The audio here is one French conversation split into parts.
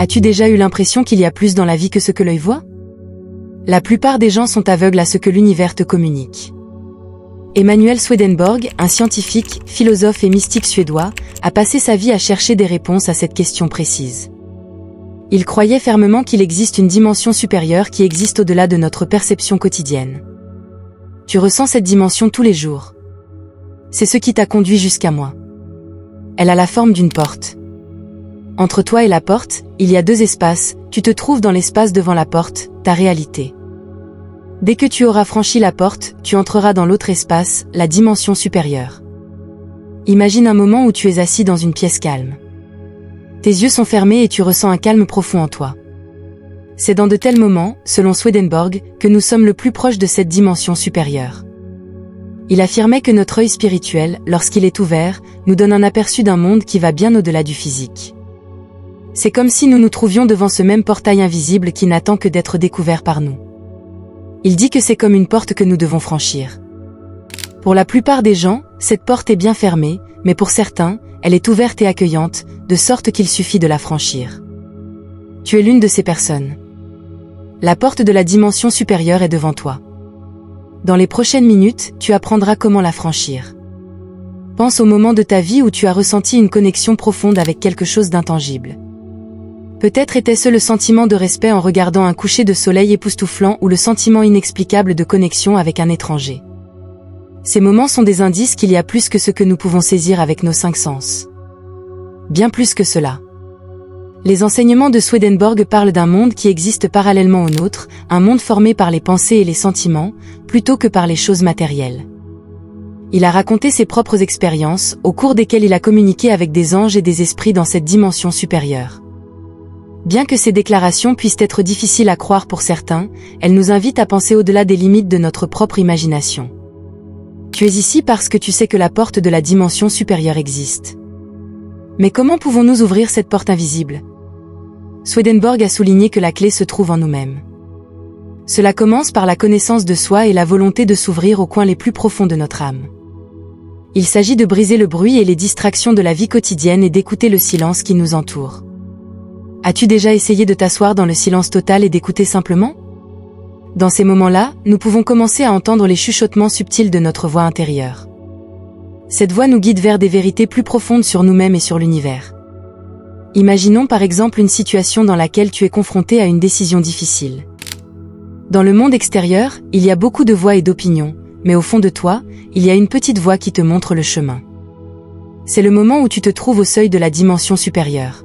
As-tu déjà eu l'impression qu'il y a plus dans la vie que ce que l'œil voit? La plupart des gens sont aveugles à ce que l'univers te communique. Emanuel Swedenborg, un scientifique, philosophe et mystique suédois, a passé sa vie à chercher des réponses à cette question précise. Il croyait fermement qu'il existe une dimension supérieure qui existe au-delà de notre perception quotidienne. Tu ressens cette dimension tous les jours. C'est ce qui t'a conduit jusqu'à moi. Elle a la forme d'une porte. Entre toi et la porte, il y a 2 espaces, tu te trouves dans l'espace devant la porte, ta réalité. Dès que tu auras franchi la porte, tu entreras dans l'autre espace, la dimension supérieure. Imagine un moment où tu es assis dans une pièce calme. Tes yeux sont fermés et tu ressens un calme profond en toi. C'est dans de tels moments, selon Swedenborg, que nous sommes le plus proches de cette dimension supérieure. Il affirmait que notre œil spirituel, lorsqu'il est ouvert, nous donne un aperçu d'un monde qui va bien au-delà du physique. C'est comme si nous nous trouvions devant ce même portail invisible qui n'attend que d'être découvert par nous. Il dit que c'est comme une porte que nous devons franchir. Pour la plupart des gens, cette porte est bien fermée, mais pour certains, elle est ouverte et accueillante, de sorte qu'il suffit de la franchir. Tu es l'une de ces personnes. La porte de la dimension supérieure est devant toi. Dans les prochaines minutes, tu apprendras comment la franchir. Pense au moment de ta vie où tu as ressenti une connexion profonde avec quelque chose d'intangible. Peut-être était-ce le sentiment de respect en regardant un coucher de soleil époustouflant ou le sentiment inexplicable de connexion avec un étranger. Ces moments sont des indices qu'il y a plus que ce que nous pouvons saisir avec nos 5 sens. Bien plus que cela. Les enseignements de Swedenborg parlent d'un monde qui existe parallèlement au nôtre, un monde formé par les pensées et les sentiments, plutôt que par les choses matérielles. Il a raconté ses propres expériences, au cours desquelles il a communiqué avec des anges et des esprits dans cette dimension supérieure. Bien que ces déclarations puissent être difficiles à croire pour certains, elles nous invitent à penser au-delà des limites de notre propre imagination. Tu es ici parce que tu sais que la porte de la dimension supérieure existe. Mais comment pouvons-nous ouvrir cette porte invisible? Swedenborg a souligné que la clé se trouve en nous-mêmes. Cela commence par la connaissance de soi et la volonté de s'ouvrir aux coins les plus profonds de notre âme. Il s'agit de briser le bruit et les distractions de la vie quotidienne et d'écouter le silence qui nous entoure. As-tu déjà essayé de t'asseoir dans le silence total et d'écouter simplement? Dans ces moments-là, nous pouvons commencer à entendre les chuchotements subtils de notre voix intérieure. Cette voix nous guide vers des vérités plus profondes sur nous-mêmes et sur l'univers. Imaginons par exemple une situation dans laquelle tu es confronté à une décision difficile. Dans le monde extérieur, il y a beaucoup de voix et d'opinions, mais au fond de toi, il y a une petite voix qui te montre le chemin. C'est le moment où tu te trouves au seuil de la dimension supérieure.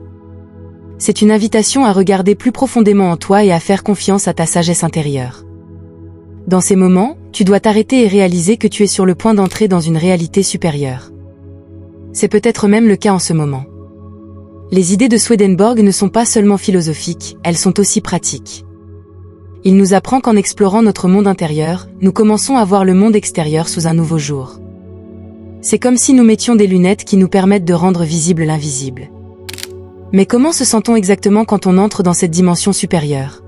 C'est une invitation à regarder plus profondément en toi et à faire confiance à ta sagesse intérieure. Dans ces moments, tu dois t'arrêter et réaliser que tu es sur le point d'entrer dans une réalité supérieure. C'est peut-être même le cas en ce moment. Les idées de Swedenborg ne sont pas seulement philosophiques, elles sont aussi pratiques. Il nous apprend qu'en explorant notre monde intérieur, nous commençons à voir le monde extérieur sous un nouveau jour. C'est comme si nous mettions des lunettes qui nous permettent de rendre visible l'invisible. Mais comment se sent-on exactement quand on entre dans cette dimension supérieure?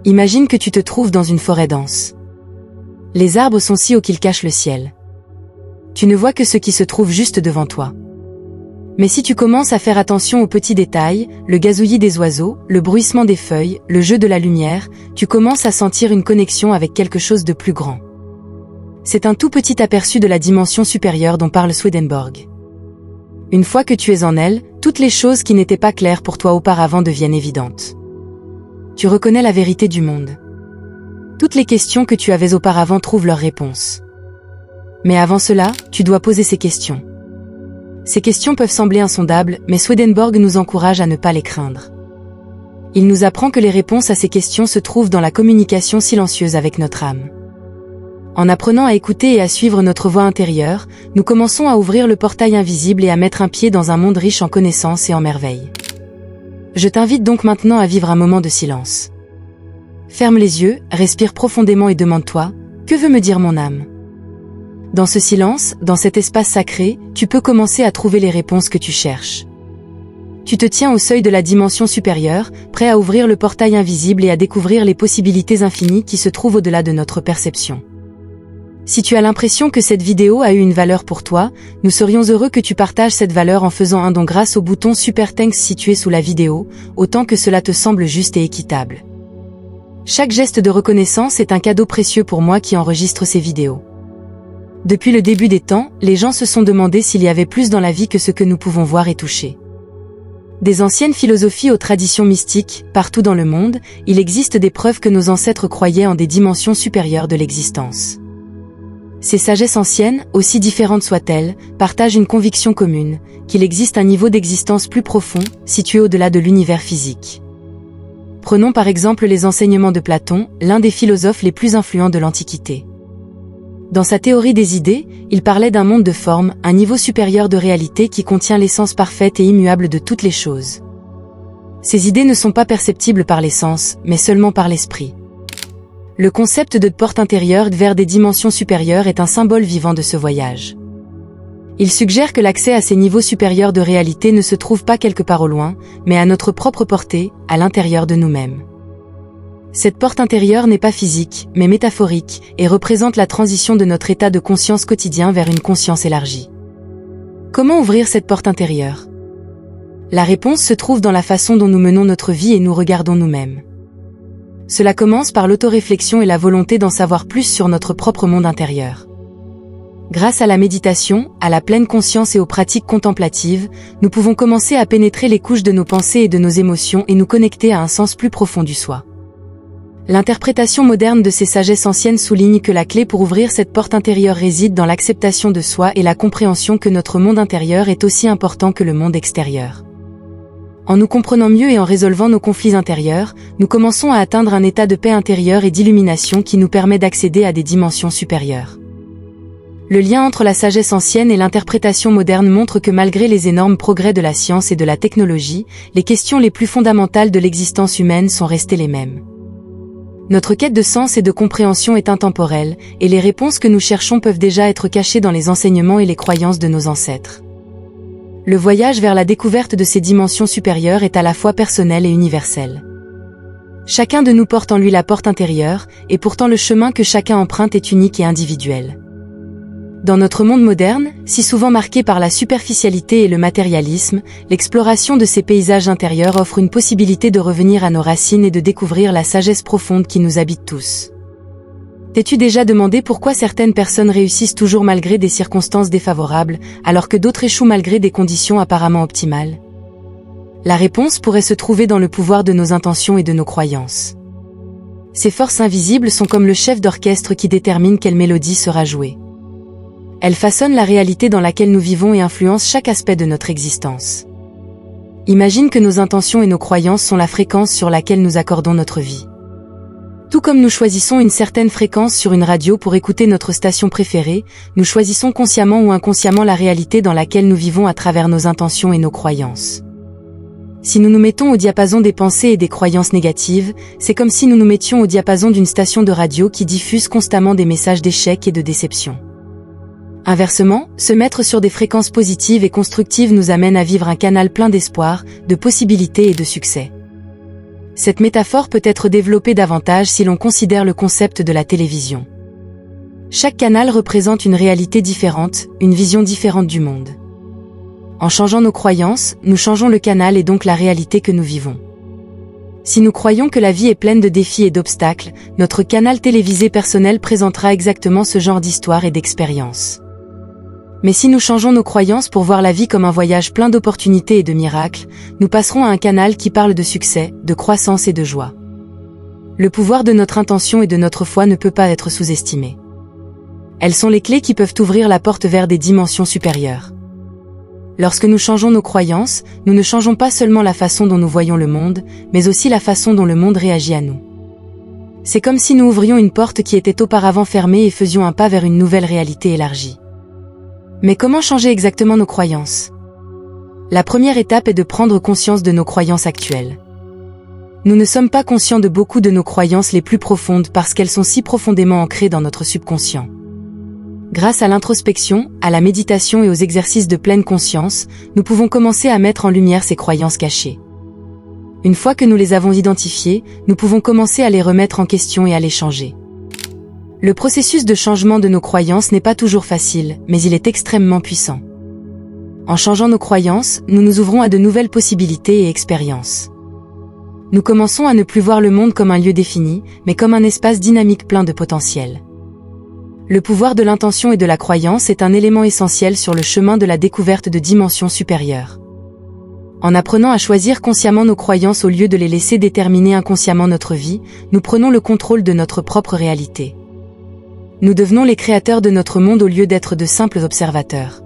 Imagine que tu te trouves dans une forêt dense. Les arbres sont si hauts qu'ils cachent le ciel. Tu ne vois que ce qui se trouve juste devant toi. Mais si tu commences à faire attention aux petits détails, le gazouillis des oiseaux, le bruissement des feuilles, le jeu de la lumière, tu commences à sentir une connexion avec quelque chose de plus grand. C'est un tout petit aperçu de la dimension supérieure dont parle Swedenborg. Une fois que tu es en elle, toutes les choses qui n'étaient pas claires pour toi auparavant deviennent évidentes. Tu reconnais la vérité du monde. Toutes les questions que tu avais auparavant trouvent leur réponse. Mais avant cela, tu dois poser ces questions. Ces questions peuvent sembler insondables, mais Swedenborg nous encourage à ne pas les craindre. Il nous apprend que les réponses à ces questions se trouvent dans la communication silencieuse avec notre âme. En apprenant à écouter et à suivre notre voix intérieure, nous commençons à ouvrir le portail invisible et à mettre un pied dans un monde riche en connaissances et en merveilles. Je t'invite donc maintenant à vivre un moment de silence. Ferme les yeux, respire profondément et demande-toi, que veut me dire mon âme? Dans ce silence, dans cet espace sacré, tu peux commencer à trouver les réponses que tu cherches. Tu te tiens au seuil de la dimension supérieure, prêt à ouvrir le portail invisible et à découvrir les possibilités infinies qui se trouvent au-delà de notre perception. Si tu as l'impression que cette vidéo a eu une valeur pour toi, nous serions heureux que tu partages cette valeur en faisant un don grâce au bouton Super Thanks situé sous la vidéo, autant que cela te semble juste et équitable. Chaque geste de reconnaissance est un cadeau précieux pour moi qui enregistre ces vidéos. Depuis le début des temps, les gens se sont demandé s'il y avait plus dans la vie que ce que nous pouvons voir et toucher. Des anciennes philosophies aux traditions mystiques, partout dans le monde, il existe des preuves que nos ancêtres croyaient en des dimensions supérieures de l'existence. Ces sagesses anciennes, aussi différentes soient-elles, partagent une conviction commune, qu'il existe un niveau d'existence plus profond, situé au-delà de l'univers physique. Prenons par exemple les enseignements de Platon, l'un des philosophes les plus influents de l'Antiquité. Dans sa théorie des idées, il parlait d'un monde de forme, un niveau supérieur de réalité qui contient l'essence parfaite et immuable de toutes les choses. Ces idées ne sont pas perceptibles par les sens, mais seulement par l'esprit. Le concept de porte intérieure vers des dimensions supérieures est un symbole vivant de ce voyage. Il suggère que l'accès à ces niveaux supérieurs de réalité ne se trouve pas quelque part au loin, mais à notre propre portée, à l'intérieur de nous-mêmes. Cette porte intérieure n'est pas physique, mais métaphorique, et représente la transition de notre état de conscience quotidien vers une conscience élargie. Comment ouvrir cette porte intérieure? La réponse se trouve dans la façon dont nous menons notre vie et nous regardons nous-mêmes. Cela commence par l'autoréflexion et la volonté d'en savoir plus sur notre propre monde intérieur. Grâce à la méditation, à la pleine conscience et aux pratiques contemplatives, nous pouvons commencer à pénétrer les couches de nos pensées et de nos émotions et nous connecter à un sens plus profond du soi. L'interprétation moderne de ces sagesses anciennes souligne que la clé pour ouvrir cette porte intérieure réside dans l'acceptation de soi et la compréhension que notre monde intérieur est aussi important que le monde extérieur. En nous comprenant mieux et en résolvant nos conflits intérieurs, nous commençons à atteindre un état de paix intérieure et d'illumination qui nous permet d'accéder à des dimensions supérieures. Le lien entre la sagesse ancienne et l'interprétation moderne montre que malgré les énormes progrès de la science et de la technologie, les questions les plus fondamentales de l'existence humaine sont restées les mêmes. Notre quête de sens et de compréhension est intemporelle, et les réponses que nous cherchons peuvent déjà être cachées dans les enseignements et les croyances de nos ancêtres. Le voyage vers la découverte de ces dimensions supérieures est à la fois personnel et universel. Chacun de nous porte en lui la porte intérieure, et pourtant le chemin que chacun emprunte est unique et individuel. Dans notre monde moderne, si souvent marqué par la superficialité et le matérialisme, l'exploration de ces paysages intérieurs offre une possibilité de revenir à nos racines et de découvrir la sagesse profonde qui nous habite tous. T'es-tu déjà demandé pourquoi certaines personnes réussissent toujours malgré des circonstances défavorables, alors que d'autres échouent malgré des conditions apparemment optimales? La réponse pourrait se trouver dans le pouvoir de nos intentions et de nos croyances. Ces forces invisibles sont comme le chef d'orchestre qui détermine quelle mélodie sera jouée. Elles façonnent la réalité dans laquelle nous vivons et influencent chaque aspect de notre existence. Imagine que nos intentions et nos croyances sont la fréquence sur laquelle nous accordons notre vie. Tout comme nous choisissons une certaine fréquence sur une radio pour écouter notre station préférée, nous choisissons consciemment ou inconsciemment la réalité dans laquelle nous vivons à travers nos intentions et nos croyances. Si nous nous mettons au diapason des pensées et des croyances négatives, c'est comme si nous nous mettions au diapason d'une station de radio qui diffuse constamment des messages d'échec et de déception. Inversement, se mettre sur des fréquences positives et constructives nous amène à vivre un canal plein d'espoir, de possibilités et de succès. Cette métaphore peut être développée davantage si l'on considère le concept de la télévision. Chaque canal représente une réalité différente, une vision différente du monde. En changeant nos croyances, nous changeons le canal et donc la réalité que nous vivons. Si nous croyons que la vie est pleine de défis et d'obstacles, notre canal télévisé personnel présentera exactement ce genre d'histoire et d'expérience. Mais si nous changeons nos croyances pour voir la vie comme un voyage plein d'opportunités et de miracles, nous passerons à un canal qui parle de succès, de croissance et de joie. Le pouvoir de notre intention et de notre foi ne peut pas être sous-estimé. Elles sont les clés qui peuvent ouvrir la porte vers des dimensions supérieures. Lorsque nous changeons nos croyances, nous ne changeons pas seulement la façon dont nous voyons le monde, mais aussi la façon dont le monde réagit à nous. C'est comme si nous ouvrions une porte qui était auparavant fermée et faisions un pas vers une nouvelle réalité élargie. Mais comment changer exactement nos croyances? La première étape est de prendre conscience de nos croyances actuelles. Nous ne sommes pas conscients de beaucoup de nos croyances les plus profondes parce qu'elles sont si profondément ancrées dans notre subconscient. Grâce à l'introspection, à la méditation et aux exercices de pleine conscience, nous pouvons commencer à mettre en lumière ces croyances cachées. Une fois que nous les avons identifiées, nous pouvons commencer à les remettre en question et à les changer. Le processus de changement de nos croyances n'est pas toujours facile, mais il est extrêmement puissant. En changeant nos croyances, nous nous ouvrons à de nouvelles possibilités et expériences. Nous commençons à ne plus voir le monde comme un lieu défini, mais comme un espace dynamique plein de potentiel. Le pouvoir de l'intention et de la croyance est un élément essentiel sur le chemin de la découverte de dimensions supérieures. En apprenant à choisir consciemment nos croyances au lieu de les laisser déterminer inconsciemment notre vie, nous prenons le contrôle de notre propre réalité. Nous devenons les créateurs de notre monde au lieu d'être de simples observateurs.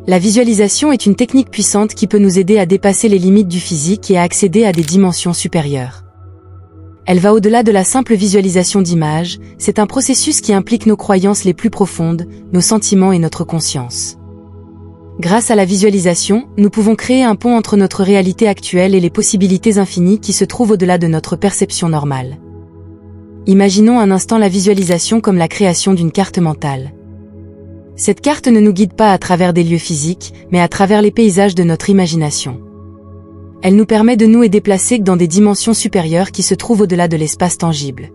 La visualisation est une technique puissante qui peut nous aider à dépasser les limites du physique et à accéder à des dimensions supérieures. Elle va au-delà de la simple visualisation d'images, c'est un processus qui implique nos croyances les plus profondes, nos sentiments et notre conscience. Grâce à la visualisation, nous pouvons créer un pont entre notre réalité actuelle et les possibilités infinies qui se trouvent au-delà de notre perception normale. Imaginons un instant la visualisation comme la création d'une carte mentale. Cette carte ne nous guide pas à travers des lieux physiques, mais à travers les paysages de notre imagination. Elle nous permet de nous déplacer dans des dimensions supérieures qui se trouvent au-delà de l'espace tangible.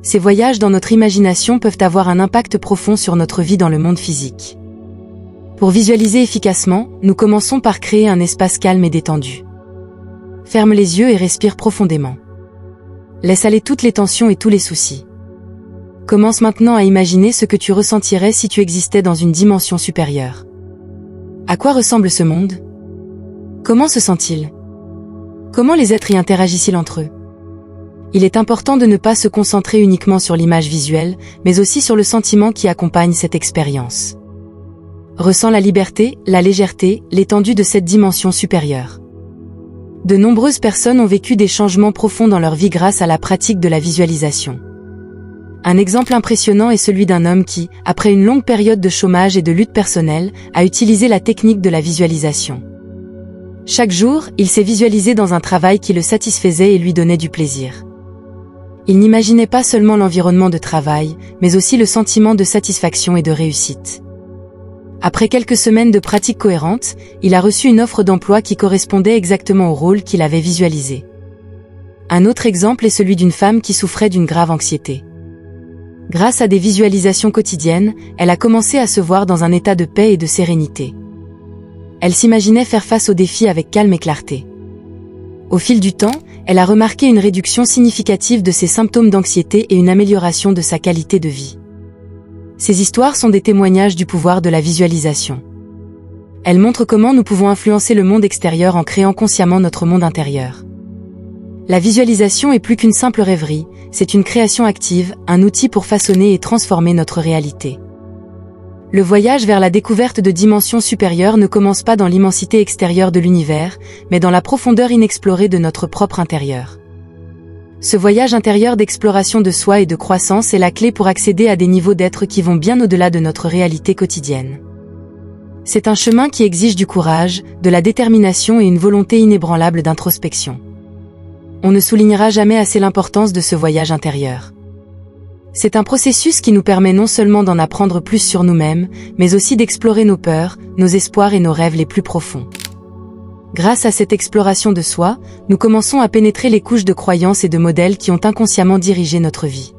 Ces voyages dans notre imagination peuvent avoir un impact profond sur notre vie dans le monde physique. Pour visualiser efficacement, nous commençons par créer un espace calme et détendu. Ferme les yeux et respire profondément. Laisse aller toutes les tensions et tous les soucis. Commence maintenant à imaginer ce que tu ressentirais si tu existais dans une dimension supérieure. À quoi ressemble ce monde? Comment se sent-il? Comment les êtres y interagissent-ils entre eux? Il est important de ne pas se concentrer uniquement sur l'image visuelle, mais aussi sur le sentiment qui accompagne cette expérience. Ressens la liberté, la légèreté, l'étendue de cette dimension supérieure. De nombreuses personnes ont vécu des changements profonds dans leur vie grâce à la pratique de la visualisation. Un exemple impressionnant est celui d'un homme qui, après une longue période de chômage et de lutte personnelle, a utilisé la technique de la visualisation. Chaque jour, il s'est visualisé dans un travail qui le satisfaisait et lui donnait du plaisir. Il n'imaginait pas seulement l'environnement de travail, mais aussi le sentiment de satisfaction et de réussite. Après quelques semaines de pratique cohérente, il a reçu une offre d'emploi qui correspondait exactement au rôle qu'il avait visualisé. Un autre exemple est celui d'une femme qui souffrait d'une grave anxiété. Grâce à des visualisations quotidiennes, elle a commencé à se voir dans un état de paix et de sérénité. Elle s'imaginait faire face aux défis avec calme et clarté. Au fil du temps, elle a remarqué une réduction significative de ses symptômes d'anxiété et une amélioration de sa qualité de vie. Ces histoires sont des témoignages du pouvoir de la visualisation. Elles montrent comment nous pouvons influencer le monde extérieur en créant consciemment notre monde intérieur. La visualisation est plus qu'une simple rêverie, c'est une création active, un outil pour façonner et transformer notre réalité. Le voyage vers la découverte de dimensions supérieures ne commence pas dans l'immensité extérieure de l'univers, mais dans la profondeur inexplorée de notre propre intérieur. Ce voyage intérieur d'exploration de soi et de croissance est la clé pour accéder à des niveaux d'être qui vont bien au-delà de notre réalité quotidienne. C'est un chemin qui exige du courage, de la détermination et une volonté inébranlable d'introspection. On ne soulignera jamais assez l'importance de ce voyage intérieur. C'est un processus qui nous permet non seulement d'en apprendre plus sur nous-mêmes, mais aussi d'explorer nos peurs, nos espoirs et nos rêves les plus profonds. Grâce à cette exploration de soi, nous commençons à pénétrer les couches de croyances et de modèles qui ont inconsciemment dirigé notre vie.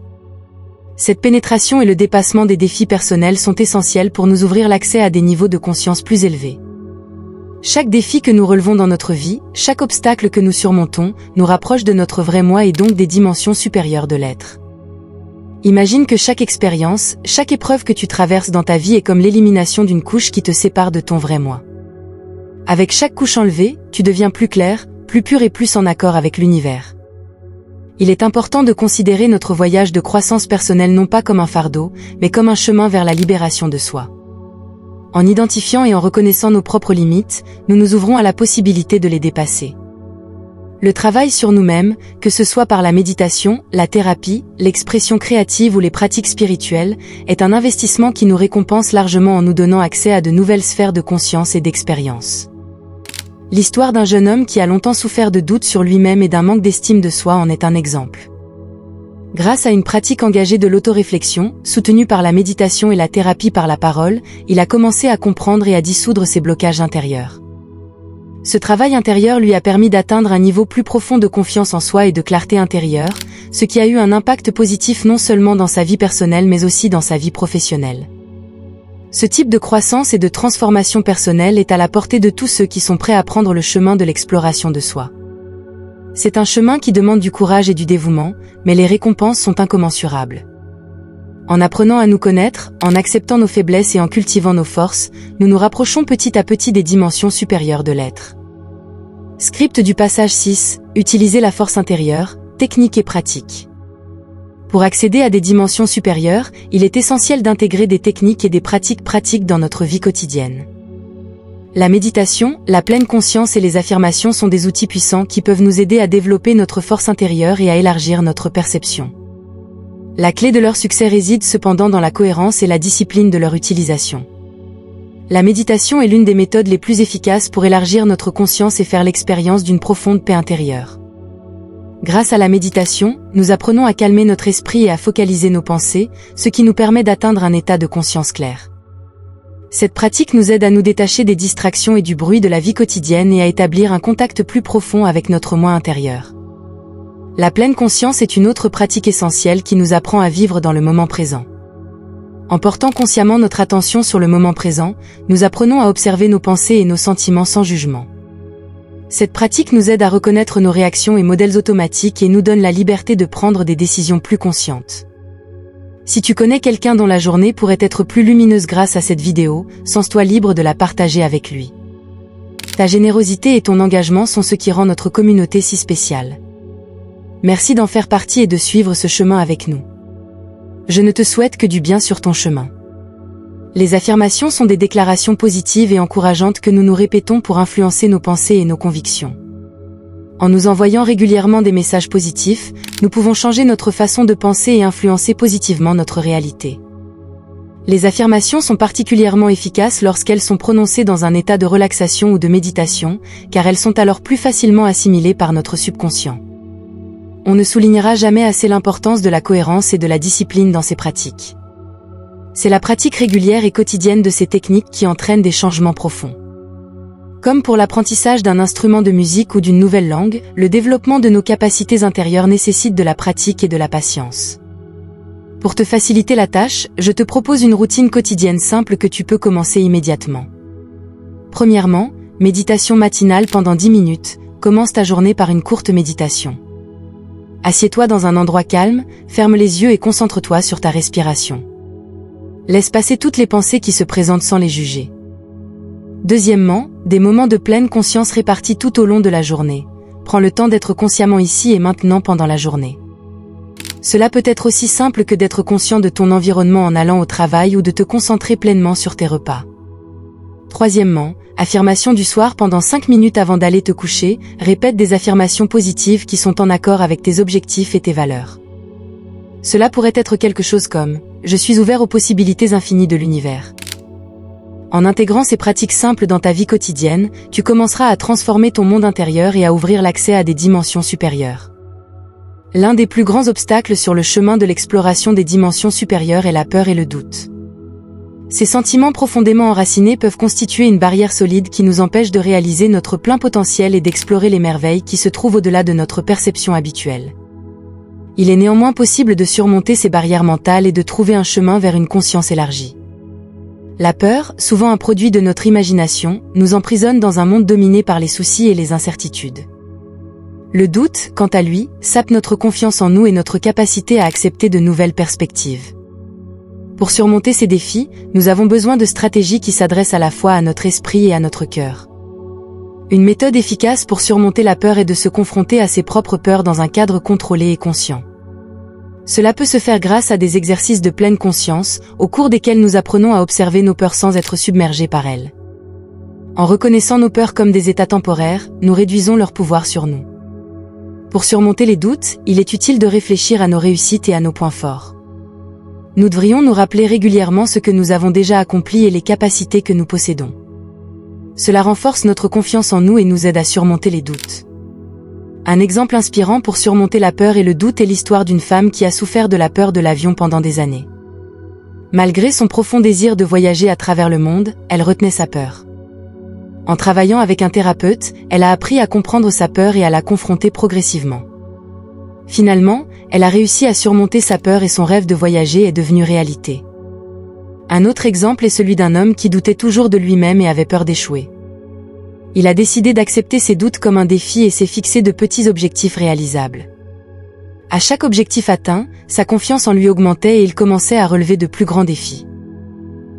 Cette pénétration et le dépassement des défis personnels sont essentiels pour nous ouvrir l'accès à des niveaux de conscience plus élevés. Chaque défi que nous relevons dans notre vie, chaque obstacle que nous surmontons, nous rapproche de notre vrai moi et donc des dimensions supérieures de l'être. Imagine que chaque expérience, chaque épreuve que tu traverses dans ta vie est comme l'élimination d'une couche qui te sépare de ton vrai moi. Avec chaque couche enlevée, tu deviens plus clair, plus pur et plus en accord avec l'univers. Il est important de considérer notre voyage de croissance personnelle non pas comme un fardeau, mais comme un chemin vers la libération de soi. En identifiant et en reconnaissant nos propres limites, nous nous ouvrons à la possibilité de les dépasser. Le travail sur nous-mêmes, que ce soit par la méditation, la thérapie, l'expression créative ou les pratiques spirituelles, est un investissement qui nous récompense largement en nous donnant accès à de nouvelles sphères de conscience et d'expérience. L'histoire d'un jeune homme qui a longtemps souffert de doutes sur lui-même et d'un manque d'estime de soi en est un exemple. Grâce à une pratique engagée de l'autoréflexion, soutenue par la méditation et la thérapie par la parole, il a commencé à comprendre et à dissoudre ses blocages intérieurs. Ce travail intérieur lui a permis d'atteindre un niveau plus profond de confiance en soi et de clarté intérieure, ce qui a eu un impact positif non seulement dans sa vie personnelle mais aussi dans sa vie professionnelle. Ce type de croissance et de transformation personnelle est à la portée de tous ceux qui sont prêts à prendre le chemin de l'exploration de soi. C'est un chemin qui demande du courage et du dévouement, mais les récompenses sont incommensurables. En apprenant à nous connaître, en acceptant nos faiblesses et en cultivant nos forces, nous nous rapprochons petit à petit des dimensions supérieures de l'être. Script du passage 6, utiliser la force intérieure, technique et pratique. Pour accéder à des dimensions supérieures, il est essentiel d'intégrer des techniques et des pratiques dans notre vie quotidienne. La méditation, la pleine conscience et les affirmations sont des outils puissants qui peuvent nous aider à développer notre force intérieure et à élargir notre perception. La clé de leur succès réside cependant dans la cohérence et la discipline de leur utilisation. La méditation est l'une des méthodes les plus efficaces pour élargir notre conscience et faire l'expérience d'une profonde paix intérieure. Grâce à la méditation, nous apprenons à calmer notre esprit et à focaliser nos pensées, ce qui nous permet d'atteindre un état de conscience claire. Cette pratique nous aide à nous détacher des distractions et du bruit de la vie quotidienne et à établir un contact plus profond avec notre moi intérieur. La pleine conscience est une autre pratique essentielle qui nous apprend à vivre dans le moment présent. En portant consciemment notre attention sur le moment présent, nous apprenons à observer nos pensées et nos sentiments sans jugement. Cette pratique nous aide à reconnaître nos réactions et modèles automatiques et nous donne la liberté de prendre des décisions plus conscientes. Si tu connais quelqu'un dont la journée pourrait être plus lumineuse grâce à cette vidéo, sens-toi libre de la partager avec lui. Ta générosité et ton engagement sont ce qui rend notre communauté si spéciale. Merci d'en faire partie et de suivre ce chemin avec nous. Je ne te souhaite que du bien sur ton chemin. Les affirmations sont des déclarations positives et encourageantes que nous nous répétons pour influencer nos pensées et nos convictions. En nous envoyant régulièrement des messages positifs, nous pouvons changer notre façon de penser et influencer positivement notre réalité. Les affirmations sont particulièrement efficaces lorsqu'elles sont prononcées dans un état de relaxation ou de méditation, car elles sont alors plus facilement assimilées par notre subconscient. On ne soulignera jamais assez l'importance de la cohérence et de la discipline dans ces pratiques. C'est la pratique régulière et quotidienne de ces techniques qui entraîne des changements profonds. Comme pour l'apprentissage d'un instrument de musique ou d'une nouvelle langue, le développement de nos capacités intérieures nécessite de la pratique et de la patience. Pour te faciliter la tâche, je te propose une routine quotidienne simple que tu peux commencer immédiatement. Premièrement, méditation matinale pendant 10 minutes, commence ta journée par une courte méditation. Assieds-toi dans un endroit calme, ferme les yeux et concentre-toi sur ta respiration. Laisse passer toutes les pensées qui se présentent sans les juger. Deuxièmement, des moments de pleine conscience répartis tout au long de la journée. Prends le temps d'être consciemment ici et maintenant pendant la journée. Cela peut être aussi simple que d'être conscient de ton environnement en allant au travail ou de te concentrer pleinement sur tes repas. Troisièmement, affirmation du soir pendant 5 minutes avant d'aller te coucher, répète des affirmations positives qui sont en accord avec tes objectifs et tes valeurs. Cela pourrait être quelque chose comme « Je suis ouvert aux possibilités infinies de l'univers ». En intégrant ces pratiques simples dans ta vie quotidienne, tu commenceras à transformer ton monde intérieur et à ouvrir l'accès à des dimensions supérieures. L'un des plus grands obstacles sur le chemin de l'exploration des dimensions supérieures est la peur et le doute. Ces sentiments profondément enracinés peuvent constituer une barrière solide qui nous empêche de réaliser notre plein potentiel et d'explorer les merveilles qui se trouvent au-delà de notre perception habituelle. Il est néanmoins possible de surmonter ces barrières mentales et de trouver un chemin vers une conscience élargie. La peur, souvent un produit de notre imagination, nous emprisonne dans un monde dominé par les soucis et les incertitudes. Le doute, quant à lui, sape notre confiance en nous et notre capacité à accepter de nouvelles perspectives. Pour surmonter ces défis, nous avons besoin de stratégies qui s'adressent à la fois à notre esprit et à notre cœur. Une méthode efficace pour surmonter la peur est de se confronter à ses propres peurs dans un cadre contrôlé et conscient. Cela peut se faire grâce à des exercices de pleine conscience, au cours desquels nous apprenons à observer nos peurs sans être submergés par elles. En reconnaissant nos peurs comme des états temporaires, nous réduisons leur pouvoir sur nous. Pour surmonter les doutes, il est utile de réfléchir à nos réussites et à nos points forts. Nous devrions nous rappeler régulièrement ce que nous avons déjà accompli et les capacités que nous possédons. Cela renforce notre confiance en nous et nous aide à surmonter les doutes. Un exemple inspirant pour surmonter la peur et le doute est l'histoire d'une femme qui a souffert de la peur de l'avion pendant des années. Malgré son profond désir de voyager à travers le monde, elle retenait sa peur. En travaillant avec un thérapeute, elle a appris à comprendre sa peur et à la confronter progressivement. Finalement, elle a réussi à surmonter sa peur et son rêve de voyager est devenu réalité. Un autre exemple est celui d'un homme qui doutait toujours de lui-même et avait peur d'échouer. Il a décidé d'accepter ses doutes comme un défi et s'est fixé de petits objectifs réalisables. À chaque objectif atteint, sa confiance en lui augmentait et il commençait à relever de plus grands défis.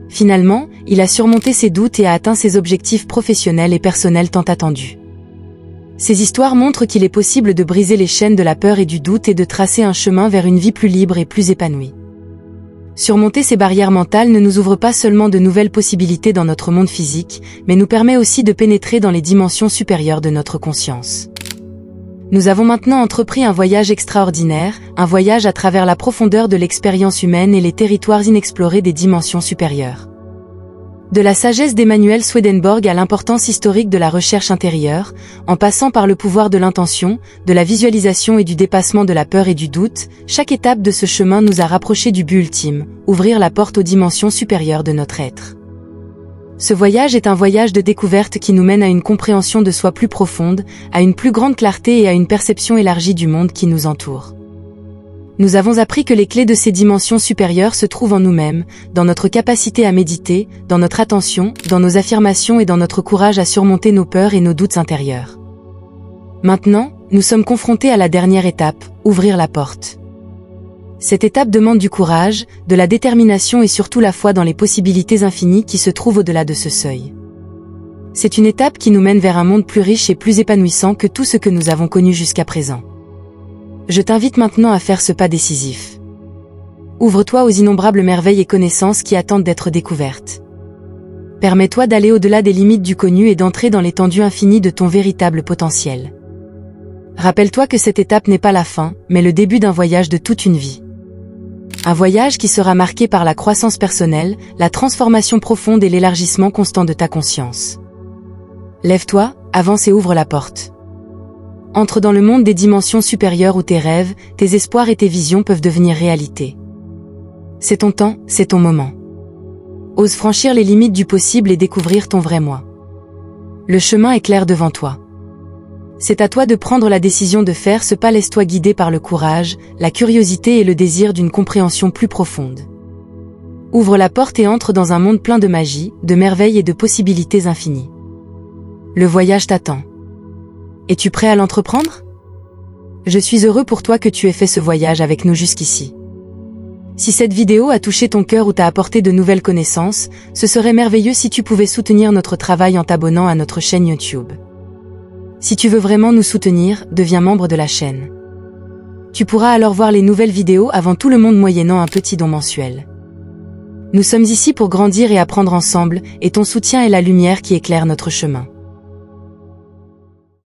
Finalement, il a surmonté ses doutes et a atteint ses objectifs professionnels et personnels tant attendus. Ces histoires montrent qu'il est possible de briser les chaînes de la peur et du doute et de tracer un chemin vers une vie plus libre et plus épanouie. Surmonter ces barrières mentales ne nous ouvre pas seulement de nouvelles possibilités dans notre monde physique, mais nous permet aussi de pénétrer dans les dimensions supérieures de notre conscience. Nous avons maintenant entrepris un voyage extraordinaire, un voyage à travers la profondeur de l'expérience humaine et les territoires inexplorés des dimensions supérieures. De la sagesse d'Emmanuel Swedenborg à l'importance historique de la recherche intérieure, en passant par le pouvoir de l'intention, de la visualisation et du dépassement de la peur et du doute, chaque étape de ce chemin nous a rapprochés du but ultime, ouvrir la porte aux dimensions supérieures de notre être. Ce voyage est un voyage de découverte qui nous mène à une compréhension de soi plus profonde, à une plus grande clarté et à une perception élargie du monde qui nous entoure. Nous avons appris que les clés de ces dimensions supérieures se trouvent en nous-mêmes, dans notre capacité à méditer, dans notre attention, dans nos affirmations et dans notre courage à surmonter nos peurs et nos doutes intérieurs. Maintenant, nous sommes confrontés à la dernière étape, ouvrir la porte. Cette étape demande du courage, de la détermination et surtout la foi dans les possibilités infinies qui se trouvent au-delà de ce seuil. C'est une étape qui nous mène vers un monde plus riche et plus épanouissant que tout ce que nous avons connu jusqu'à présent. Je t'invite maintenant à faire ce pas décisif. Ouvre-toi aux innombrables merveilles et connaissances qui attendent d'être découvertes. Permets-toi d'aller au-delà des limites du connu et d'entrer dans l'étendue infinie de ton véritable potentiel. Rappelle-toi que cette étape n'est pas la fin, mais le début d'un voyage de toute une vie. Un voyage qui sera marqué par la croissance personnelle, la transformation profonde et l'élargissement constant de ta conscience. Lève-toi, avance et ouvre la porte. Entre dans le monde des dimensions supérieures où tes rêves, tes espoirs et tes visions peuvent devenir réalité. C'est ton temps, c'est ton moment. Ose franchir les limites du possible et découvrir ton vrai moi. Le chemin est clair devant toi. C'est à toi de prendre la décision de faire ce pas, laisse-toi guider par le courage, la curiosité et le désir d'une compréhension plus profonde. Ouvre la porte et entre dans un monde plein de magie, de merveilles et de possibilités infinies. Le voyage t'attend. Es-tu prêt à l'entreprendre? Je suis heureux pour toi que tu aies fait ce voyage avec nous jusqu'ici. Si cette vidéo a touché ton cœur ou t'a apporté de nouvelles connaissances, ce serait merveilleux si tu pouvais soutenir notre travail en t'abonnant à notre chaîne YouTube. Si tu veux vraiment nous soutenir, deviens membre de la chaîne. Tu pourras alors voir les nouvelles vidéos avant tout le monde moyennant un petit don mensuel. Nous sommes ici pour grandir et apprendre ensemble, et ton soutien est la lumière qui éclaire notre chemin.